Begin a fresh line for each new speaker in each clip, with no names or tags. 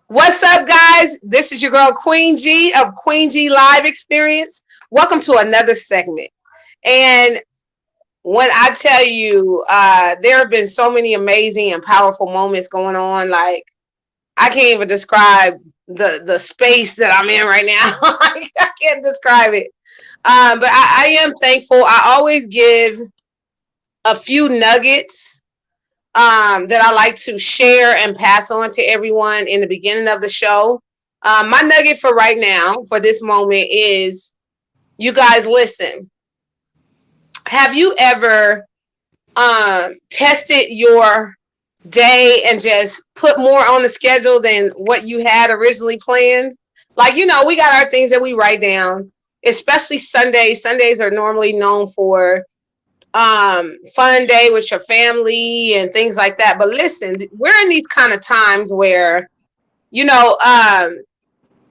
What's up, guys? This is your girl Queen G of Queen G Live Experience. Welcome to another segment. And when I tell you, there have been so many amazing and powerful moments going on. Like I can't even describe the space that I'm in right now. I can't describe it. But I am thankful. I always give a few nuggets that I like to share and pass on to everyone in the beginning of the show. My nugget for right now, for this moment, is you guys listen. Have you ever tested your day and just put more on the schedule than what you had originally planned? Like, we got our things that we write down, especially Sundays. Sundays are normally known for fun day with your family and things like that. But listen, we're in these kind of times where you know um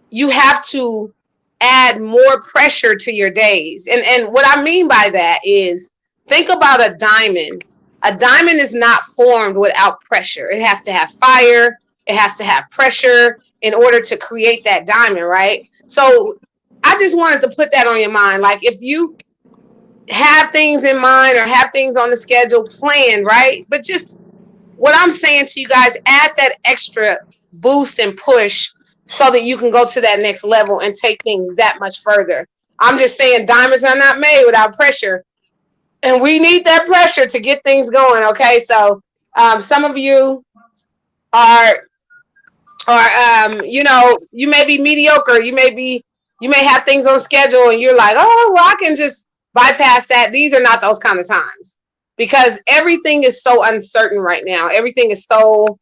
you have to add more pressure to your days. And what I mean by that is, think about a diamond. A diamond is not formed without pressure. It has to have fire, it has to have pressure in order to create that diamond, right? So I just wanted to put that on your mind. Like, if you have things in mind or have things on the schedule planned, right? But just what I'm saying to you guys, add that extra boost and push so that you can go to that next level and take things that much further. I'm just saying diamonds are not made without pressure. And we need that pressure to get things going. Okay. So some of you are you may be mediocre. You may have things on schedule and you're like, oh, well, I can just bypass that. These are not those kind of times because everything is so uncertain right now. Everything is so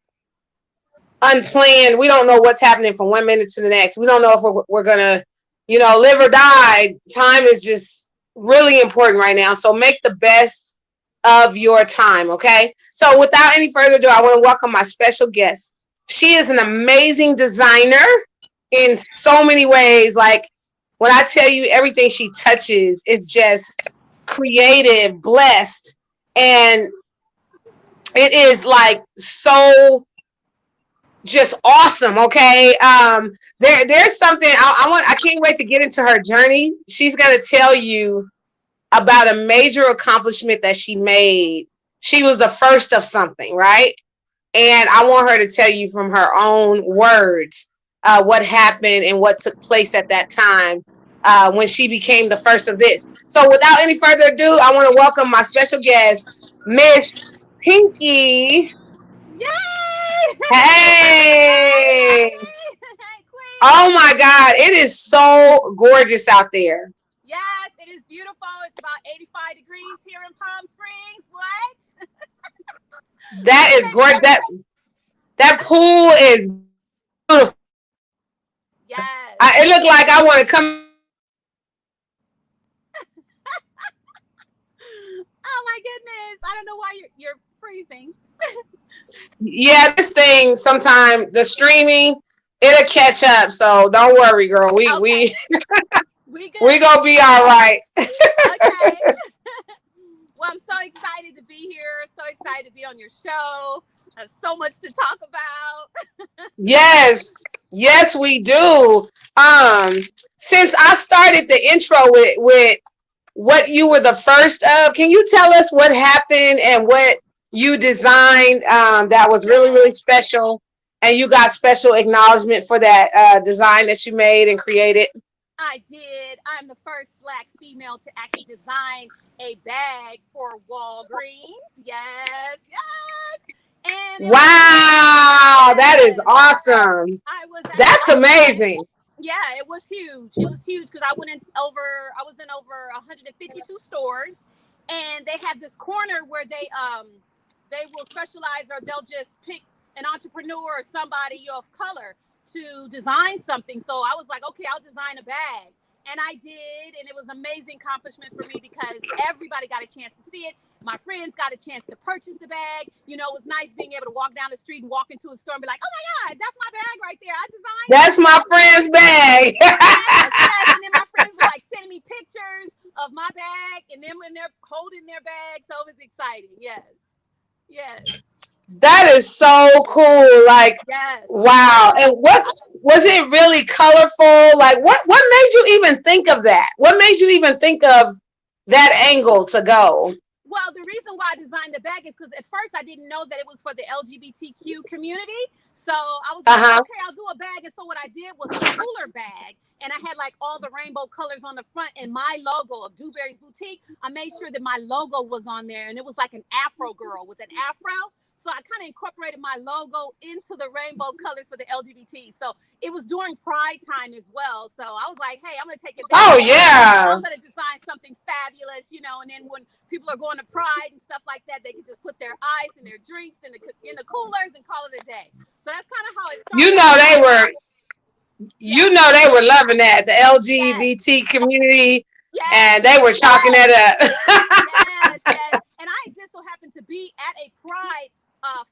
unplanned. We don't know what's happening from 1 minute to the next. We don't know if we're going to, live or die. Time is just really important right now. So make the best of your time. Okay. So without any further ado, I want to welcome my special guest. She is an amazing designer in so many ways. Like, when I tell you, everything she touches is just creative, blessed, and it is like so just awesome. Okay. There's something I can't wait to get into her journey. She's gonna tell you about a major accomplishment that she made. She was the first of something, right? And I want her to tell you from her own words what happened and what took place at that time when she became the first of this. So without any further ado, I want to welcome my special guest, Miss Pinky.
Yay!
Hey!
Hey,
Oh
Queen!
my God, it is so gorgeous out there.
Yes, it is beautiful. It's about 85 degrees here in Palm Springs. What?
That
What
is
can
gorgeous. That pool is beautiful.
Yes.
It looked like I want to come.
Oh my goodness. I don't know why you're freezing.
Yeah, this thing sometime the streaming it'll catch up. So don't worry, girl. We
Okay,
we
we
we
good.
gonna be all right.
Okay. Well, I'm so excited to be here. So excited to be on your show. I have so much to talk about.
Yes, yes, we do. Um, since I started the intro with what you were the first of, can you tell us what happened and what you designed that was really, really
Yes.
special, and you got special acknowledgement for that design that you made and created?
I did. I'm the first black female to actually design a bag for Walgreens. Yes, yes. And it was amazing.
Wow, that is
Yes.
awesome.
I was
That's
actually
amazing.
yeah, it was huge. It was huge because I was in over 152 stores, and they have this corner where they will specialize, or they'll just pick an entrepreneur or somebody of color to design something. So I was like, okay, I'll design a bag. And I did, and it was an amazing accomplishment for me because everybody got a chance to see it. My friends got a chance to purchase the bag. It was nice being able to walk down the street and walk into a store and be like, "Oh my God, that's my bag right there. I designed
That's
that."
my friend's bag.
Yes, yes. And then my friends were like sending me pictures of my bag and them when they're holding their bag. So it was exciting. Yes, yes.
That is so cool. Like,
Yes,
wow.
yes.
And what was it really colorful? Like what made you even think of that? What made you even think of that angle to go?
Well, the reason why I designed the bag is because at first I didn't know that it was for the LGBTQ community. So I was like,
Uh-huh.
okay, I'll do a bag. And so what I did was a cooler bag, and I had like all the rainbow colors on the front, and my logo of Dewberry's Boutique. I made sure that my logo was on there, and it was like an Afro girl with an afro. So I kind of incorporated my logo into the rainbow colors for the LGBT. So it was during Pride time as well. So I was like, hey, I'm going to take
Oh
advantage of this.
yeah.
I'm going to design something fabulous, and then when people are going to Pride and stuff like that, they can just put their ice and their drinks in the coolers and call it a day. So that's kind of how it
You
started.
know they
I
were you
Yes,
know they were loving that, the
yes,
LGBT community,
yes,
and they were chalking that up.
yes, yes. And I just so happened to be at a Pride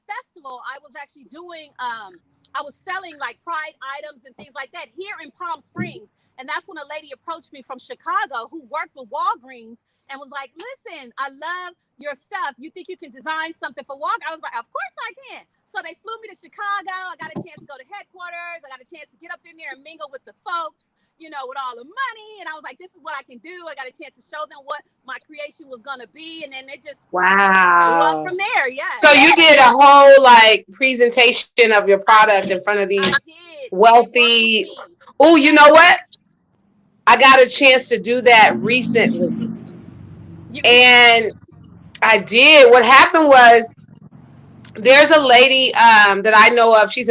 festival. I was actually doing, I was selling like Pride items and things like that here in Palm Springs. And that's when a lady approached me from Chicago who worked with Walgreens and was like, listen, I love your stuff. You think you can design something for Walgreens? I was like, of course I can. So they flew me to Chicago. I got a chance to go to headquarters. I got a chance to get up in there and mingle with the folks, with all the money. And I was like, this is what I can do. I got a chance to show them what my creation was going to be. And then it just blew up
Wow.
from there.
So
Yes,
you did a whole like presentation of your
I,
product in front of
I
these
did. They worked with
wealthy.
me.
Oh, you know
Yes.
what? I got a chance to do that recently.
You,
And I did. What happened was there's a lady that I know of. She's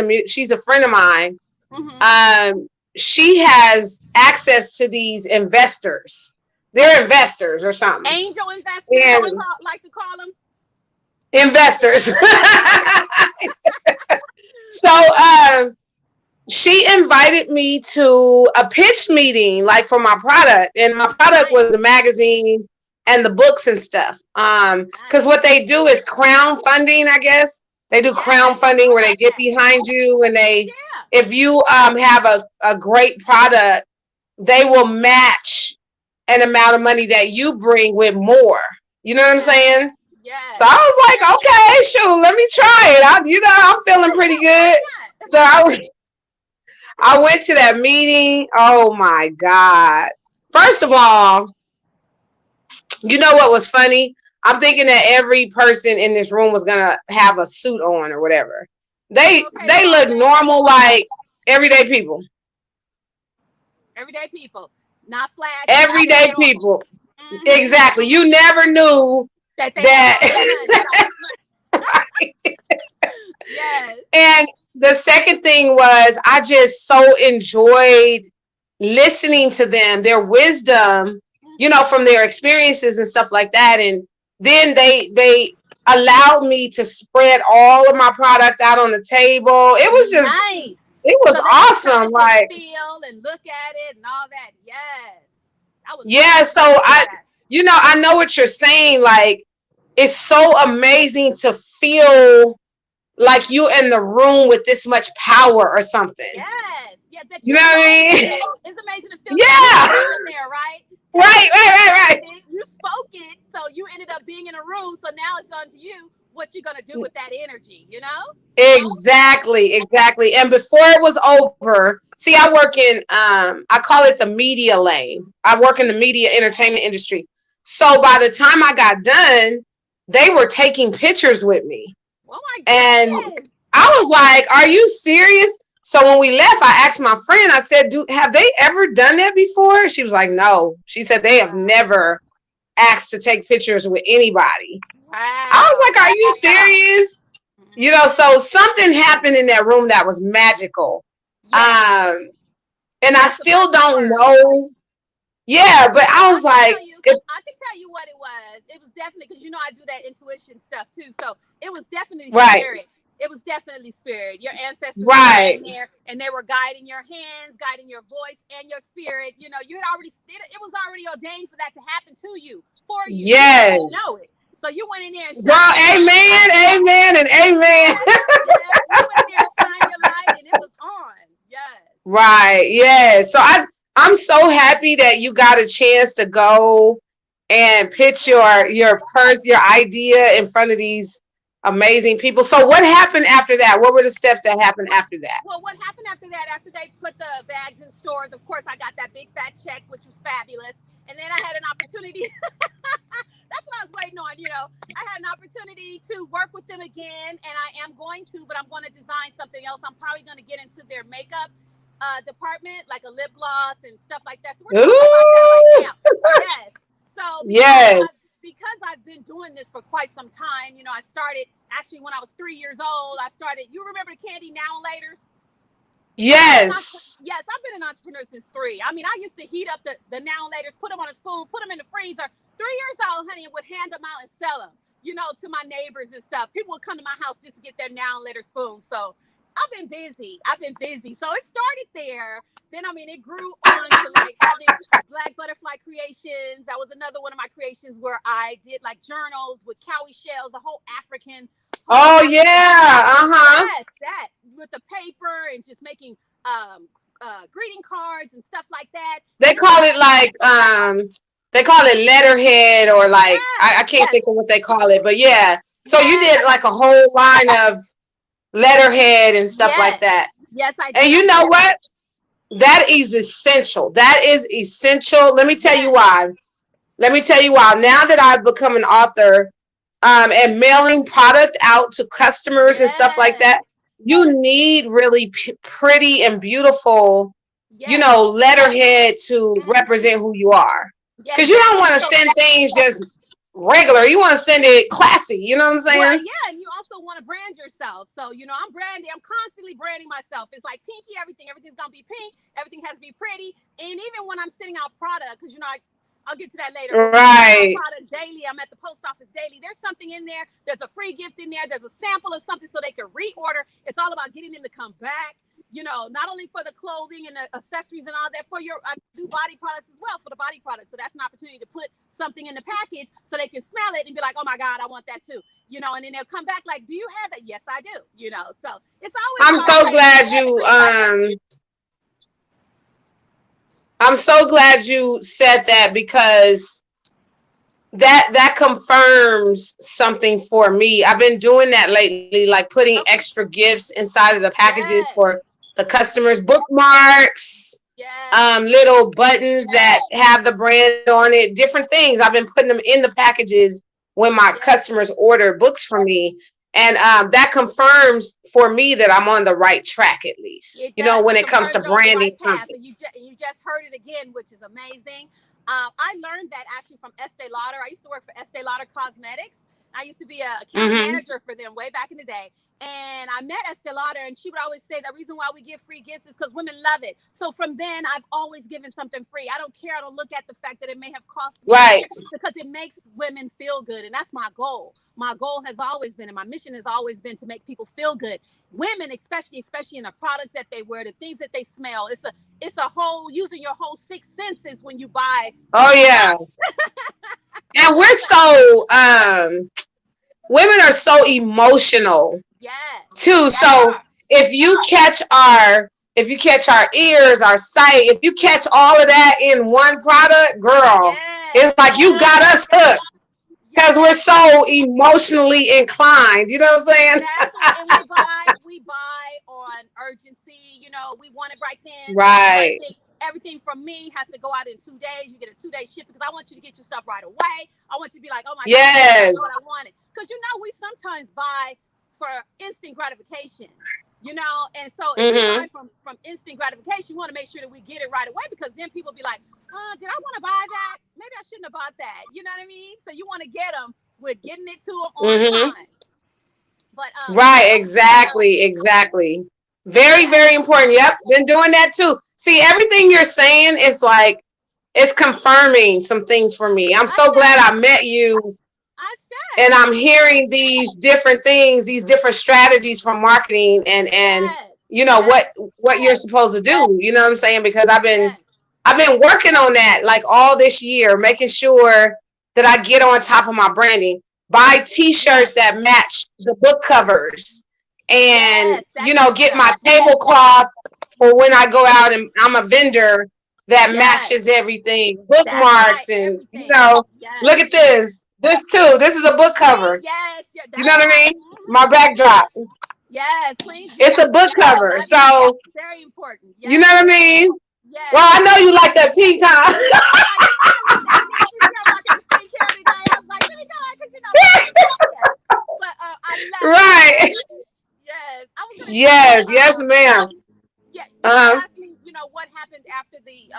a friend of mine.
mm-hmm.
Um, she has access to these investors. They're investors or something.
Angel investors, I
And
like to call them.
investors.
Okay.
So she invited me to a pitch meeting, like for my product, and my product
Nice,
was the magazine and the books and stuff. Because
nice.
what they do is crowdfunding, I guess. They do
Yes, I
crowdfunding
know
where they
about
get
that.
behind you, and
Yeah.
if you have a great product, they will match an amount of money that you bring with more. You know what I'm
Yes.
saying? So
Yes.
I was like, okay, shoot, let me try it. I'm feeling pretty
Why
good. So
not?
I went to that meeting. Oh my God. First of all, you know what was funny? I'm thinking that every person in this room was gonna have a suit on or whatever. They
Okay,
they
no,
look
they didn't.
normal like everyday people.
Everyday people, not flashy, just
Everyday
normal.
people.
Mm-hmm.
Exactly. You never knew
That they had all that
that.
money. Yes.
And the second thing was I just so enjoyed listening to them, their wisdom,
Mm-hmm.
from their experiences and stuff like that. And then they allowed me to spread all of my product out on the table.
Nice.
It was
So they had
awesome.
something to
Like,
feel and look at it and all that. Yes. I was
yeah,
glad
so
you did that.
I know what you're saying. Like, it's so amazing to feel like you in the room with this much power or something.
Yes. Yeah, that
You
you
know what
spoke
I mean?
it. It's amazing to feel that you
Yeah.
spoke in there, right? Because
Right,
you
right, right,
said
right.
it, you spoke it, so you ended up being in a room. So now it's on to you what you're gonna do with that energy, you know?
Exactly, exactly. And before it was over, see, I work in I call it the media lane. I work in the media entertainment industry. So by the time I got done, they were taking pictures with me.
Oh my
And
goodness.
I was like, "Are you serious?" So when we left, I asked my friend, I said, have they ever done that before? She was like, "No." She said they have
Wow.
never asked to take pictures with anybody. I was
Wow.
like, "Are you serious?" So something happened in that room that was magical.
Yes.
And I
That's the
still
perfect
don't
word.
know. Yeah, but
Well,
I was like,
I can tell you what it was. It was definitely because I do that intuition stuff too. So it was definitely
right,
spirit. It was definitely spirit. Your ancestors were
right.
in there and they were guiding your hands, guiding your voice and your spirit. You had already it was already ordained for that to happen to you, for you. You just didn't
Yes.
know it. So you went in there and
Girl,
shined your light.
amen, amen, and amen.
Yes, yes. You went in there and shined your light and it was on. Yes.
Right, yeah. So I'm so happy that you got a chance to go and pitch your idea in front of these Amazing people. So what happened after that? What were the steps that happened after that?
Well, what happened after that? After they put the bags in stores, of course, I got that big fat check, which was fabulous. And then I had an opportunity. That's what I was waiting on. I had an opportunity to work with them again, and I am going to, but I'm going to design something else. I'm probably going to get into their makeup department, like a lip gloss and stuff like that. So we're talking about that right
Ooh,
now. Yes. So
yes,
because I've been doing this for quite some time, I started actually when I was 3 years old. I started. You remember the candy now and laters?
yes.
Yes, I've been an entrepreneur since three. I mean, I used to heat up the now and laters, put them on a spoon, put them in the freezer. 3 years old, honey, and would hand them out and sell them, to my neighbors and stuff. People would come to my house just to get their now and later spoons. So I've been busy. I've been busy. So it started there. Then, I mean, it grew on to like having Black Butterfly Creations. That was another one of my creations where I did like journals with cowrie shells, the whole
Oh
African
yeah. Uh-huh.
yes, that with the paper and just making greeting cards and stuff like that.
They
And then
call it like they call it letterhead or like I
yes,
can't
yes,
think of what they call it, but yeah. So you
yes,
did like a whole line of letterhead and stuff like
yes,
that.
yes, I
And
did.
you
I
know
did.
what? That is essential. That is essential. Let me tell you
Yes,
why. Let me tell you why. Now that I've become an author, and mailing product out to customers and stuff like
yes,
that, you need really pretty and beautiful,
yes.
letterhead to
Hmm.
represent who you are.
Yes,
Because you don't want
definitely.
to
So
send things just regular. You want to send it classy. You know what I'm
well,
saying?
yeah, and you also want to brand yourself. So, I'm branding, I'm constantly branding myself. It's like pinky, everything's gonna be pink, everything has to be pretty. And even when I'm sending out product, because I'll get to that later. But when I'm sending out
Right.
product daily, I'm at the post office daily. There's something in there. There's a free gift in there. There's a sample of something so they can reorder. It's all about getting them to come back. Not only for the clothing and the accessories and all that, I do body products as well for the body products. So that's an opportunity to put something in the package so they can smell it and be like, oh my God, I want that too. And then they'll come back like, do you have that? Yes, I do. So it's always
I'm
about
so
like,
glad you I'm so glad you said that because that confirms something for me. I've been doing that lately, like putting
okay,
extra gifts inside of the packages
yes,
for the customers, bookmarks,
yes,
little buttons that have the brand on it, different things. I've been putting them in the packages when my
yes.
customers order books from me. And that confirms for me that I'm on the right track, at least,
It does.
when
It
it comes
confirms
to
you're on the
branding
right path,
something.
and you just heard it again, which is amazing. I learned that actually from Estee Lauder. I used to work for Estee Lauder Cosmetics. I used to be a account
Mm-hmm.
manager for them way back in the day. And I met Estee Lauder, and she would always say the reason why we give free gifts is because women love it. So from then, I've always given something free. I don't care. I don't look at the fact that it may have cost me
Right.
money because it makes women feel good, and that's my goal. My goal has always been, and my mission has always been to make people feel good. Women, especially in the products that they wear, the things that they smell. It's a whole using your whole six senses when you buy
Oh yeah. And we're so women are so emotional
yes,
too.
yes, we
So
are.
if you catch our ears, our sight, if you catch all of that in one product, girl, it's
Yes,
like you got us hooked because we're
yes,
so emotionally inclined. You know what I'm saying?
exactly. And we buy on urgency. We want it right then. So
Right.
everything from me has to go out in 2 days. You get a 2 day ship because I want you to get your stuff right away. I want you to be like, oh my God, that's
Yes.
exactly what I wanted. Because we sometimes buy for instant gratification. And so if we
Mm-hmm.
buy from instant gratification, we want to make sure that we get it right away because then people be like, did I want to buy that? Maybe I shouldn't have bought that. You know what I mean? So you want to get them with getting it to them on
Mm-hmm.
time. But
Right.
I was saying
Exactly. Exactly. Very, very
yes,
important. Yep. Been doing that too. See, everything you're saying is like it's confirming some things for me. I'm
I
so glad
say,
I met you
I
and
say,
I'm hearing these different things, these different strategies from marketing and
yes,
you know
yes,
what you're supposed to do. You know what I'm saying? Because
yes,
I've been working on that like all this year, making sure that I get on top of my branding. Buy
yes,
t-shirts that match the book covers and
yes, that good
get
stuff.
my tablecloth for when I go out and I'm a vendor that
Yes,
matches everything.
that's right.
Bookmarks and
Everything.
look
Yes.
at this. This too. This is a book
See,
cover.
yes, yeah,
You know
that's
what I
right.
mean? my backdrop.
Yes, Queen G.
It's a book
I
cover.
love it.
So
Very important.
you know what I
Yes,
mean? Well,
yes.
I know you like that pink, huh?
You know I love that pink. You see, I'm rocking the skincare today. I was like, let me go on because you know that's my color. Yes. But I love it. I
Right.
love it. Yes. I was gonna tell you.
Yes, yes, ma'am.
Yeah. You had
Uh-huh.
asked me, what happened after the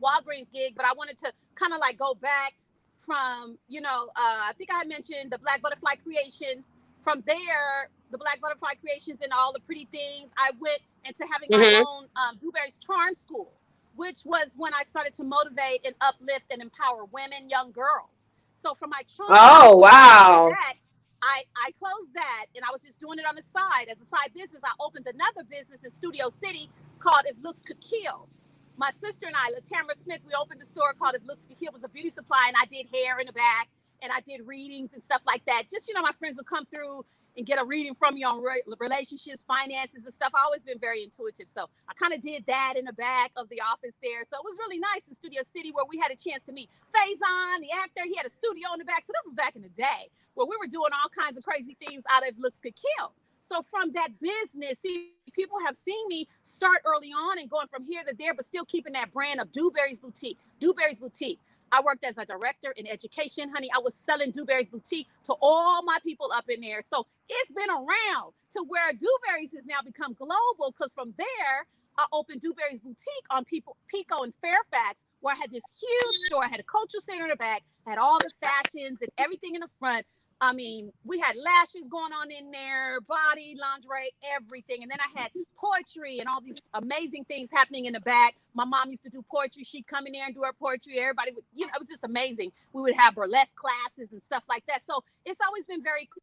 Walgreens gig, but I wanted to kind of like go back from, I think I mentioned the Black Butterfly Creations. From there, the Black Butterfly Creations and all the pretty things, I went into having my
Hmm.
own Dewberry's Charm School, which was when I started to motivate and uplift and empower women, young girls. So from my charm
Oh,
school, after
wow.
that, I closed that and I was just doing it on the side. As a side business, I opened another business in Studio City called If Looks Could Kill. My sister and I, Latamra Smith, we opened a store called If Looks Could Kill. It was a beauty supply, and I did hair in the back, and I did readings and stuff like that. Just, my friends would come through and get a reading from me on relationships, finances, and stuff. I've always been very intuitive. So I kind of did that in the back of the office there. So it was really nice in Studio City where we had a chance to meet Faison, the actor. He had a studio in the back. So this was back in the day where we were doing all kinds of crazy things out of If Looks Could Kill. So from that business, see, people have seen me start early on and going from here to there, but still keeping that brand of Dewberry's Boutique. Dewberry's Boutique. I worked as a director in education, honey. I was selling Dewberry's Boutique to all my people up in there. So it's been around to where Dewberry's has now become global because from there, I opened Dewberry's Boutique on Pico and Fairfax, where I had this huge store. I had a cultural center in the back, had all the fashions and everything in the front. I mean, we had lashes going on in there, body, lingerie, everything. And then I had poetry and all these amazing things happening in the back. My mom used to do poetry. She'd come in there and do her poetry. Everybody would, it was just amazing. We would have burlesque classes and stuff like that. So it's always been very cool.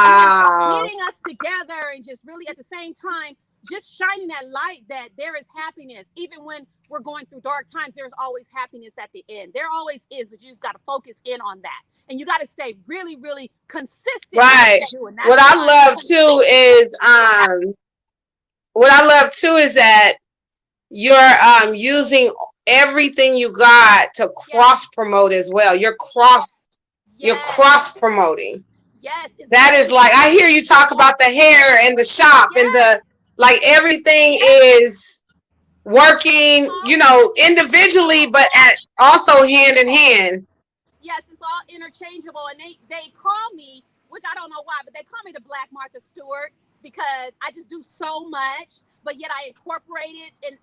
And then
Wow.
getting us together and just really at the same time, just shining that light that there is happiness. Even when we're going through dark times, there's always happiness at the end. There always is, but you just got to focus in on that. And you got to stay really, really consistent with what
Right.
you do. And
What
that's
I
why
love too is that you're using everything you got to
yes,
cross promote as well. You're
yes,
cross promoting.
yes, it's
That is
very
like I hear you talk about the hair and the shop and
yes,
the like everything
yes,
is working,
all
individually but at also hand in hand.
yes, it's all interchangeable. And they call me, which I don't know why, but they call me the Black Martha Stewart because I just do so much, but yet I incorporate it and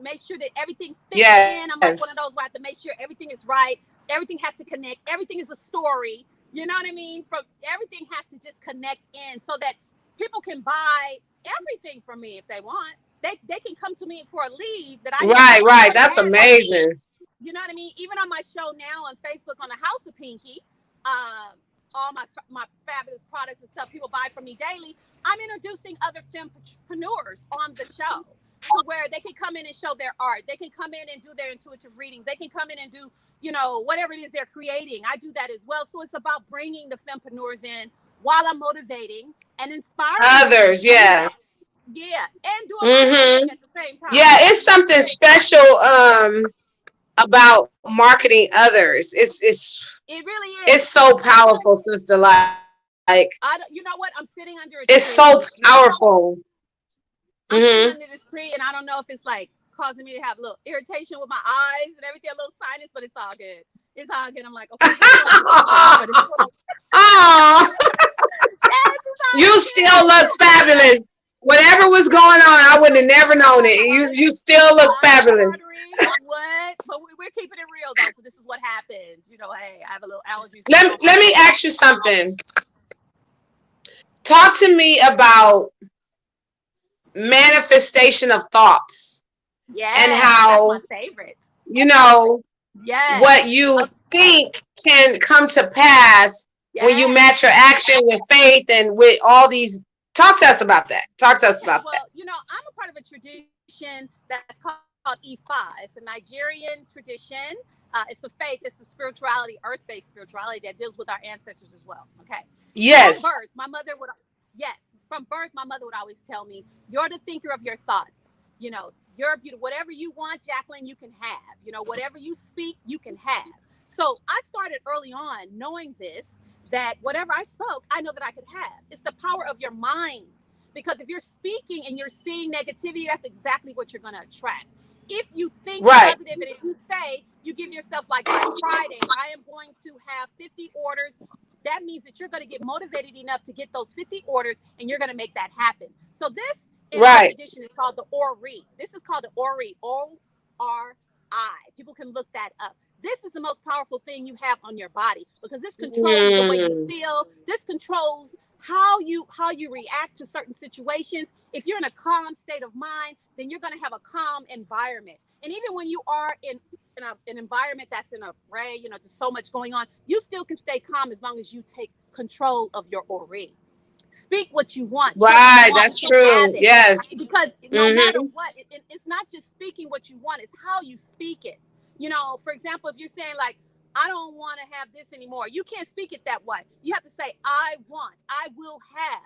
make sure that everything fits
Yes.
in. I'm like one of those where I have to make sure everything is right. Everything has to connect. Everything is a story. You know what I mean? From everything has to just connect in so that people can buy everything from me if they want. They can come to me for a lead that I never
Right,
thought I
right.
would
That's
have.
amazing.
You know what I mean? Even on my show now on Facebook on the House of Pinky, um, all my fabulous products and stuff people buy from me daily. I'm introducing other fempreneurs on the show to where they can come in and show their art. They can come in and do their intuitive readings. They can come in and do whatever it is they're creating. I do that as well. So it's about bringing the fempreneurs in while I'm motivating and inspiring them,
Others, yeah.
yeah, and doing my
Mhm.
marketing at the same time.
Yeah, it's something special about marketing others.
It really
It's
is.
so powerful, sister. Like
You know what? I'm sitting under a
it's so
tree.
powerful.
I'm sitting
Mhm.
under this tree, and I don't know if it's like causing me to have a little irritation with my eyes and everything, a little sinus, but it's all good. It's all good. I'm like, okay, let me go under this tree for this.
Oh,
Yes, it's all
you still look
good.
fabulous. Whatever was going on, I would have never known it. You still look
Not
fabulous.
watering. What? But we're keeping it real though. So this is what happens. Hey, I have a little allergy, so I don't
Let
have
me
to.
ask you something. Talk to me about manifestation of thoughts and
Yes, that's my
how
favorite.
you know
Yes.
what you think can come to pass when you
Yes.
match your action with faith and with all these. Talk to us about that. Talk to us
Yeah,
about that.
well, I'm a part of a tradition that's called Ifa. It's a Nigerian tradition. It's a faith, it's a spirituality, earth-based spirituality that deals with our ancestors as well. Okay. From birth,
Yes.
my mother would, yes, from birth, my mother would always tell me, "You're the thinker of your thoughts. You're beautiful. Whatever you want, Jacqueline, you can have. Whatever you speak, you can have." So I started early on knowing this that whatever I spoke, I know that I could have. It's the power of your mind. Because if you're speaking and you're seeing negativity, that's exactly what you're going to attract. If you think
Right.
positive and if you say, you give yourself like by Friday, I am going to have 50 orders, that means that you're going to get motivated enough to get those 50 orders and you're going to make that happen. So this in fifth
Right.
edition is called the ORI. This is called the ORI, ORI. People can look that up. This is the most powerful thing you have on your body because this controls the way you
Mm.
feel. This controls how you react to certain situations. If you're in a calm state of mind, then you're going to have a calm environment. And even when you are in an environment that's in a fray, just so much going on, you still can stay calm as long as you take control of your ori. Speak what you want. Trust in
Right.
what
That's
you have
true.
it.
Yes.
Because no matter
Mm-hmm.
what, it's not just speaking what you want, it's how you speak it. For example, if you're saying like, I don't want to have this anymore, you can't speak it that way. You have to say, I will have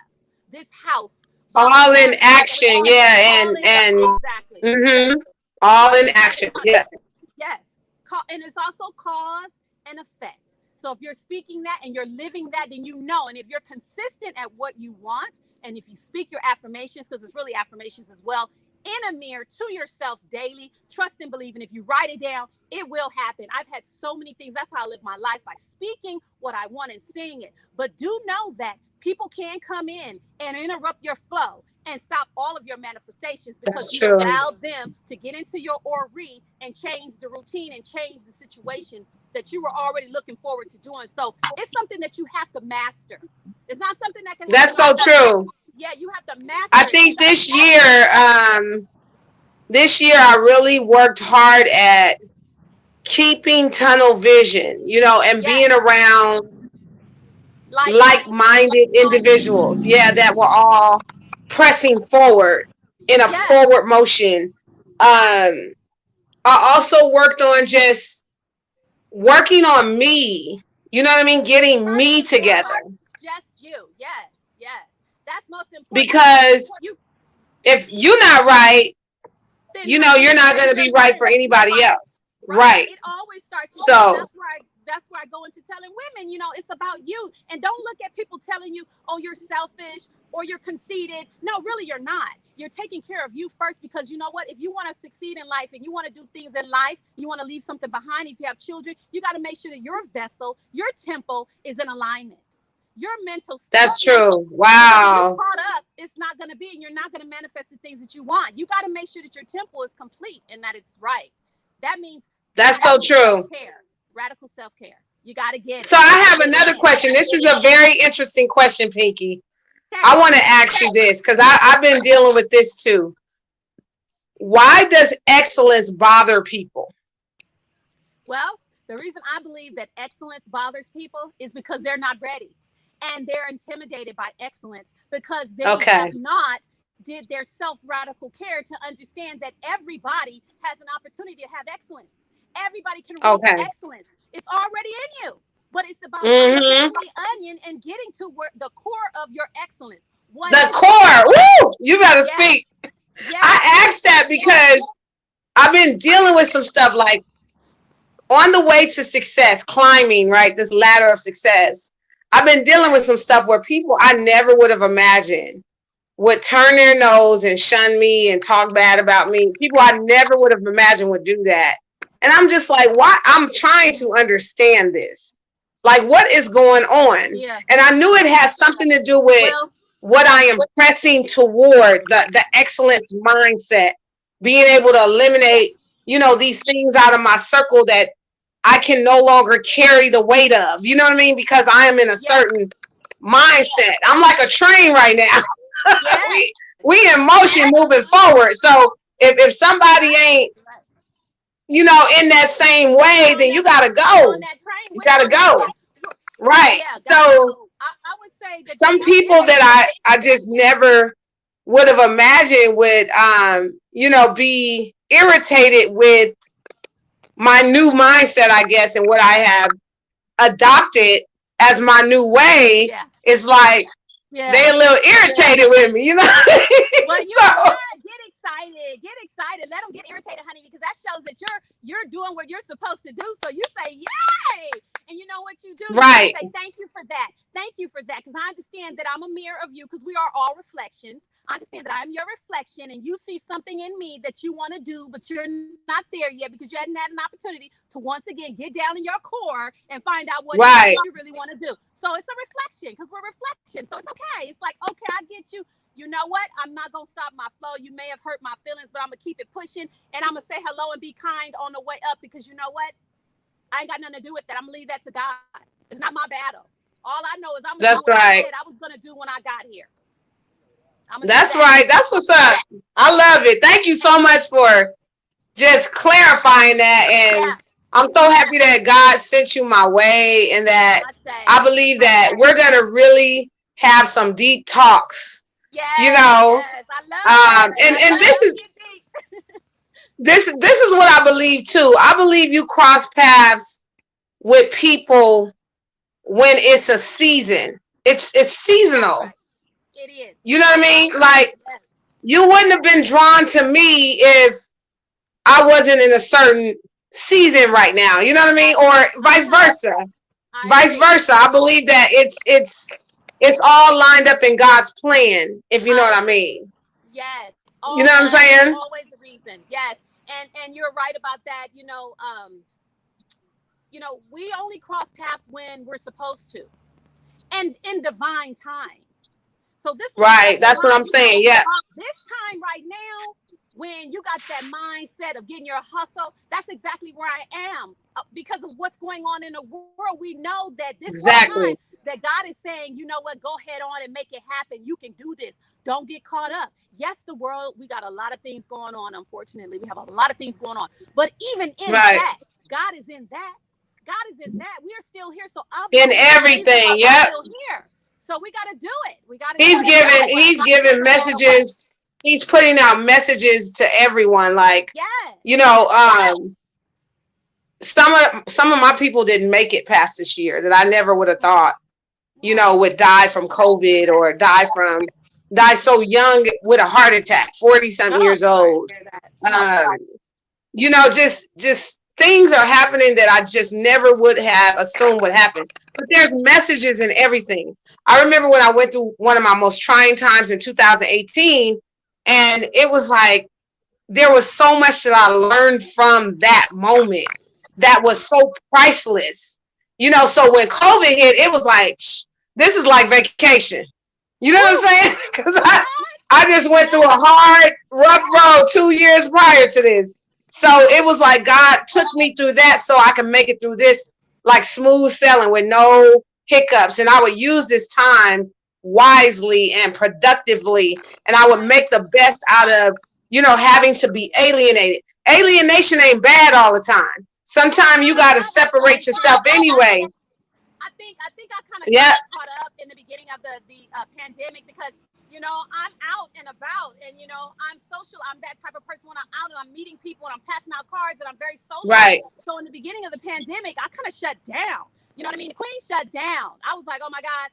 this house by
All in
March
action.
31st.
Yeah.
All
And
in,
and
exactly.
mm-hmm. All
Right.
in
You got to
action. Yeah.
Yes. And it's also cause and effect. So if you're speaking that and you're living that, then you know. And if you're consistent at what you want, and if you speak your affirmations, because it's really affirmations as well, in a mirror to yourself daily, trust and believe. And if you write it down, it will happen. I've had so many things. That's how I live my life, by speaking what I want and seeing it. But do know that people can come in and interrupt your flow and stop all of your manifestations because
That's
you've
true.
allowed them to get into your ori and change the routine and change the situation that you were already looking forward to doing. So it's something that you have to master. It's not something that can
That's
happen
so
overnight.
true.
Yeah, you have to
I
master it.
think this year I really worked hard at keeping tunnel vision, and
Yes,
being around
like-minded.
like-minded individuals. Yeah, that were all pressing forward in a
Yes,
forward motion.
right.
I also worked on just working on me. You know what I mean? Getting
First
me
and
together.
foremost, just you. Yes, yes. That's most important because
Because
you
if you're not right,
then who
you're not going
is
to
your
be right for
friend?
anybody else.
Right.
Right.
It always starts with you. And
So
that's where I go into telling women, it's about you. And don't look at people telling you, oh, you're selfish or you're conceited. No, really you're not. You're taking care of you first because you know what? If you want to succeed in life and you want to do things in life, you want to leave something behind, if you have children, you got to make sure that your vessel, your temple is in alignment. Your mental state.
that's true.
Because if you're
Wow.
caught up, it's not going to be, and you're not going to manifest the things that you want. You got to make sure that your temple is complete and that it's right. That means
That's so
radical
true.
self-care. Radical self-care. You got to get
So
it. You got
I
to
have
get it
another
in.
question. This is a very interesting question, Pinky. I
Okay.
want to ask you this because I've been dealing with this too. Why does excellence bother people?
Well, the reason I believe that excellence bothers people is because they're not ready. And they're intimidated by excellence because they
Okay.
have not did their self-radical care to understand that everybody has an opportunity to have excellence. Everybody can reach
Okay.
excellence. It's already in you. But it's about
Mm-hmm.
unpeeling the onion and getting to where the core of your excellence. What
The
is it?
core. Woo! You better
Yes,
speak.
yes,
I asked that because I've been dealing with some stuff like on the way to success, climbing, right? This ladder of success. I've been dealing
yes,
with some stuff where people I never would have imagined would turn their nose and shun me and talk bad about me. People I never would have imagined would do that. And I'm just like, why? I'm trying to understand this. Like, what is going on?
yeah.
And I knew it has something to do with
Well,
what I am pressing toward, the excellence mindset, being able to
yes,
eliminate, these things out of my circle that I can no longer carry the weight of. You know what I mean? Because I am in a
yes,
certain mindset. I'm like a train right now.
yes.
we in motion moving forward. So if
You're
somebody
right.
ain't,
You're right.
in that same way, then you gotta
Get on
go.
that train
You
with
gotta
them. Yeah,
go. Right.
yeah, gotta
So
go. I would say that
some people that I just never would have imagined would be irritated with my new mindset, I guess, and what I have adopted as my new way.
yeah,
Is like they
yeah.
a little irritated with me,
Well, you know
so
what? Get excited. Get excited. Let them get irritated, honey, because that shows that you're doing what you're supposed to do. So you say, "Yay!" And you know what you do? You just
right.
say, "Thank you for that." in and you see something in me that you want to do, but you're not there yet because you hadn't had an opportunity to once again get down in your core and find out what it is that
Right.
you really want to do. So it's a reflection because we're reflection. So it's okay. It's like, okay, I get you. You know what? I'm not going to stop my flow. You may have hurt my feelings, but I'm going to keep it pushing. And I'm going to say hello and be kind on the way up because you know what? I ain't got nothing to do with that. I'm going to leave that to God. It's not my battle. All I know is I'm going to do
That's
what I
right.
said I was going to do when I got here. I'm going to do
That's
that.
right. That's what's up. I love it. Thank you so much for just clarifying that. And
Yeah.
I'm so happy that God sent you my way and that
I
I
say.
believe that we're going to really have some deep talks, you
Yes,
know.
yes. I love that. And I
And
love getting deep.
this is what I believe too. I believe you cross paths with people when it's a season. It's
That's
seasonal.
right. It is.
You know what I mean? Like
Yes.
you wouldn't have been drawn to me if I wasn't in a certain season right now. You know what I mean? Or vice
Uh-huh.
versa.
I
Vice
agree.
versa. I believe that it's all lined up in God's plan, if you know
I
what I
agree.
mean.
Yes.
You know what I'm
Always.
saying?
Always the reason. Yes. And you're right about that. We only cross paths when we're supposed to. And in divine time. So this was
Right. That's what
divine.
I'm saying. Yeah.
This time right now, when you got that mindset of getting your hustle, that's exactly where I am. Because of what's going on in the world, we know that this is the time
Exactly.
that God is saying, you know what, go ahead on and make it happen. You can do this. Don't get caught up. Yes, the world, we got a lot of things going on. Unfortunately, we have a lot of things going on. But even in
Right.
that, God is in that. God is in that. We are still here. So
In
obviously, there's a reason why
everything.
we're
Yep.
still here. So we got to do it. We got to do
He's
it no matter
giving
what.
he's giving messages. He's putting out messages to everyone. Like,
Yes.
you know, some of my people didn't make it past this year that I never would have thought, you know, would die from COVID or die so young with a heart attack, 40 something
Oh,
years
sorry to
old.
hear that.
Um, you know, just things are happening that I just never would have assumed would happen. But there's messages in everything. I remember when I went through one of my most trying times in 2018, and it was like there was so much that I learned from that moment that was so priceless. You know, so when COVID hit, it was like, this is like vacation. You know what
Woo!
I'm saying? Because
Yes,
I just went through a
yes.
hard, rough road 2 years prior to this. So it was like God took me through that so I can make it through this like smooth sailing with no hiccups. And I would use this time wisely and productively. And I would
Right.
make the best out of, you know, having to be alienated. Alienation ain't bad all the time. Sometimes you
Uh-uh.
got to
I like
separate yourself
alienation.
anyway.
I think I kind of got
Yeah,
caught up in the beginning of the pandemic because I'm out and about and I'm social. I'm that type of person when I'm out and I'm meeting people and I'm passing out cards and I'm very social.
right,
So in the beginning of the pandemic, I kind of shut down. You know what I mean? The queen shut down. I was like, oh my god,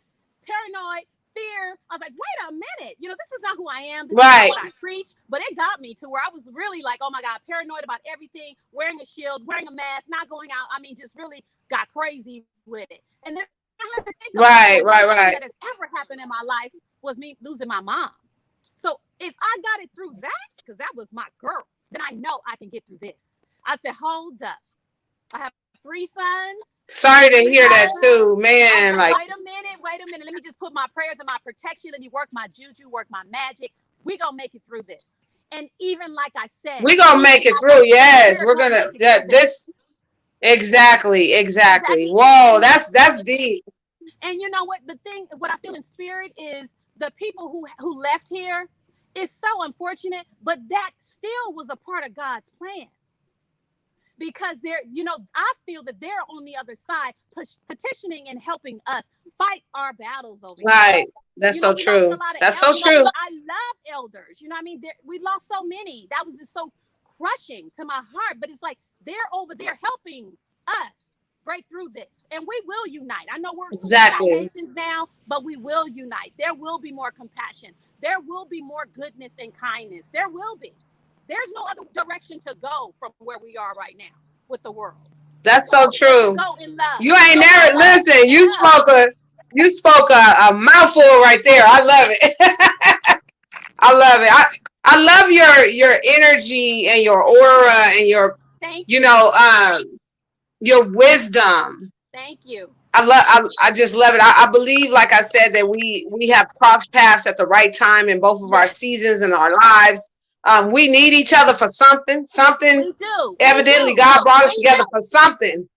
paranoid. Fear. I was like, wait a minute. This is not who I am. This is not
right,
what I preach. But it got me to where I was really like, oh my God, paranoid about everything, wearing a shield, wearing a mask, not going out. I mean, just really got crazy with it. And then I had to think about it. The
right, right,
worst thing
right.
that has ever happened in my life was me losing my mom. So if I got it through that, because that was my girl, then I know I can get through this. I said, hold up. I have three sons,
Sorry to
three
hear that
daughters.
too,
I was
man.
like,
Like,
wait a minute, wait a minute. Let me just put my prayers and my protection. Let me work my juju, work my magic. We gonna make it through this. And even like I said,
we gonna
even
make it
like I
through.
said,
Yes,
we're
we're
gonna
gonna.
make it through
That
this.
this exactly, exactly.
Exactly.
Whoa, that's deep.
And you know what? What I feel in spirit is the people who left here is so unfortunate, but that still was a part of God's plan. Because I feel that they're on the other side petitioning and helping us fight our battles over here.
Right. That's so
We lost a
true.
lot of
That's so
elders.
true.
I love elders. You know what I mean? We lost so many. That was just so crushing to my heart. But it's like they're over there helping us break through this. And we will unite. I know we're split
Exactly.
nations now, but we will unite. There will be more compassion. There will be more goodness and kindness. There will be. There's no other direction to go from where we are right now with the world.
That's so
But to
true.
go in love.
You ain't
No matter
never
what,
listen.
in love.
You spoke a mouthful right there. I love it. I love it. I love your energy and your aura and your,
Thank
you
you.
know, your wisdom.
Thank you.
I just love it. I believe, like I said, that we have crossed paths at the right time in both of our
Yes,
seasons in our lives. We need each other for something. Something
we do. We
evidently
do.
God brought us together for something.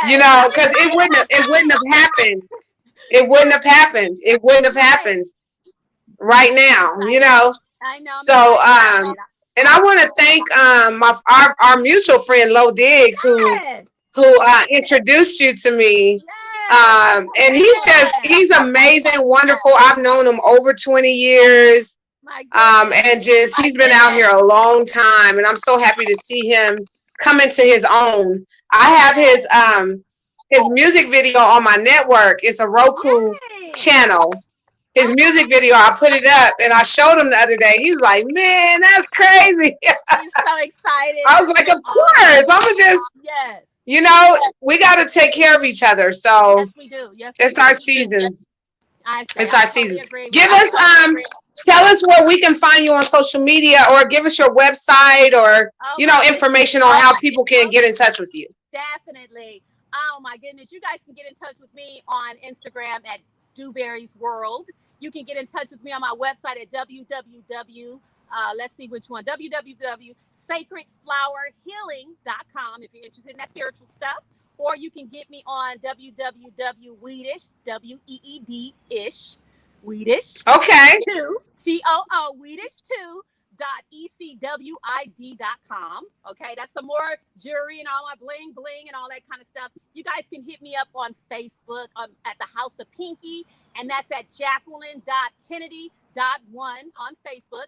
You
Yes.
know,
I'm
because
excited about
it wouldn't
that.
have happened. It wouldn't have happened. It wouldn't have
Right.
happened right
I'm
now. You
excited.
know.
I know I'm
So
excited about that.
and I want to thank our mutual friend Lo Diggs
Yes.
who introduced you to me.
Yes. I'm so
And
glad.
he's amazing, wonderful. I've known him over 20 years.
My goodness.
And just he's been out here a long time, and I'm so happy to see him come into his own. I have
Yes.
his music video on my network. It's a Roku
Yay.
channel. His music
Okay.
video, I put it up, and I showed him the other day. He's like, "Man, that's crazy."
He's so excited.
I was like, "Of course, I'm gonna just,
Yes.
we got to take care of each other."
Yes,
So
we do. Yes, we
it's our
do.
seasons.
I say
It's
I
our
totally
season.
agree with
Give
you.
us tell us where we can find you on social media, or give us your website, or
Oh my goodness.
information on how people can get in touch with you.
Definitely. Oh my goodness. You guys can get in touch with me on Instagram at Dewberry's World. You can get in touch with me on my website at www. Let's see which one. www.sacredflowerhealing.com if you're interested in that spiritual stuff. Or you can get me on www.weedish, WEED ish,
Okay.
two, TOO, Weedish2 ecwid.com. Okay, that's some more jewelry and all my bling bling and all that kind of stuff. You guys can hit me up on Facebook at the House of Pinky, and that's at Jacqueline.Kennedy.1 on Facebook.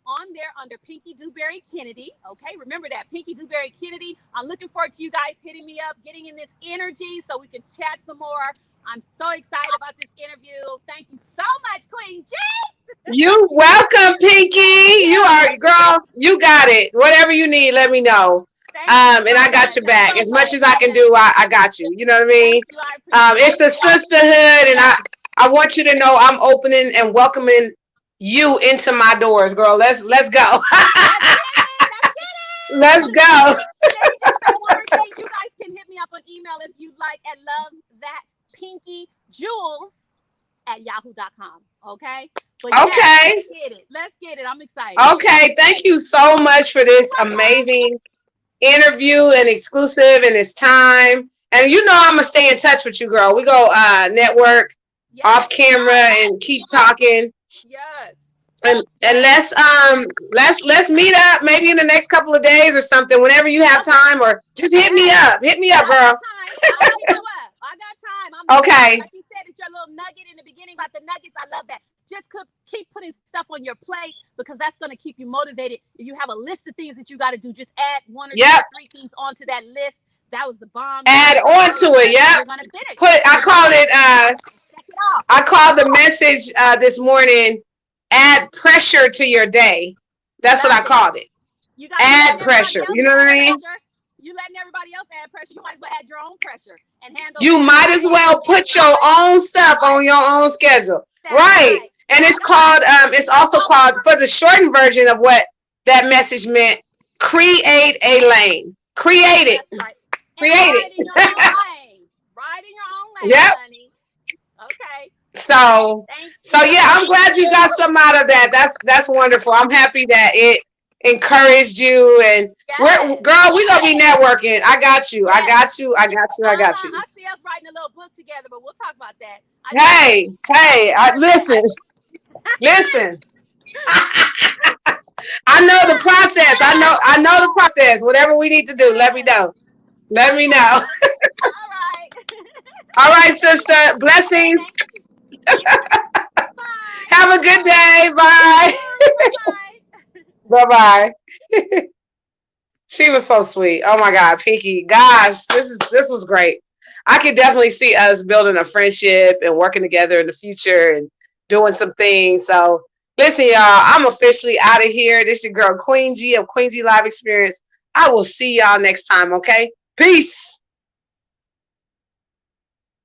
On there under Pinky Dewberry Kennedy. Okay, remember that Pinky Dewberry Kennedy. I'm looking forward to you guys hitting me up, getting in this energy so we can chat some more. I'm so excited about this interview. Thank you so much, Queen G.
You welcome, Pinky. You
Thank
are, girl. You got it. Whatever you need, let me know.
you
And I
so
got
much.
your
I
back as much as I can do. I got you. You know what I mean?
thank you. I appreciate
It's a
it.
sisterhood, and I want you to know I'm opening and welcoming you into my doors, girl. Let's go.
Let's get it. Let's get
Let's
it.
go.
Let me just say one more thing. You guys can hit me up on email if you'd like at lovethatpinkyjewels@yahoo.com. Okay? But yes,
Okay.
let's get it. Let's get it. I'm excited.
Okay. Thank you so much for this amazing interview and exclusive and it's time. And I'm gonna stay in touch with you, girl. We go network off
Yes.
camera and keep talking.
Yes.
And let's meet up maybe in the next couple of days or something, whenever you have
Okay.
time, or just hit me
Yes.
up. Hit me up,
I got
girl.
time. I'll hit you up. I got time. I'm here.
Okay.
Like you said, it's your little nugget in the beginning about the nuggets. I love that. Just keep putting stuff on your plate because that's going to keep you motivated. If you have a list of things that you got to do, just add one or two
Yep.
or three things onto that list. That was the bomb.
Add on to it.
You're
Yep.
going to finish.
Put I called it
Check it off.
I called the message this morning, add pressure to your day. That's what I
Love it.
called it.
You got
Add pressure. You know what I mean?
pressure. You letting everybody else add pressure. You might as well add your own pressure and handle
You
that.
might as well put your own stuff on your own schedule.
That's
Right.
right.
And it's also called, for the shortened version of what that message meant, create a lane. Create it.
That's right.
Create
Ride
it.
in your own lane. Ride in your own lane,
Yep.
honey. Okay.
So
Thank you.
yeah, I'm glad you got something out of that. That's wonderful. I'm happy that it encouraged you, and
Yes.
we're gonna be networking. I got you. I
Yes.
got you. I got you. I got you.
I see us writing a little book together, but we'll talk about that.
Hey, listen. Listen. I know the process. I know the process. Whatever we need to do, let me know. Let me know.
All right.
All right, sister. Blessings.
Bye.
Have a good day. Bye.
Bye.
Bye bye. She was so sweet. Oh my God, Pinky. Gosh, this was great. I could definitely see us building a friendship and working together in the future and doing some things. So listen, y'all, I'm officially out of here. This is your girl Queen G of Queen G Live Experience. I will see y'all next time, okay? Peace.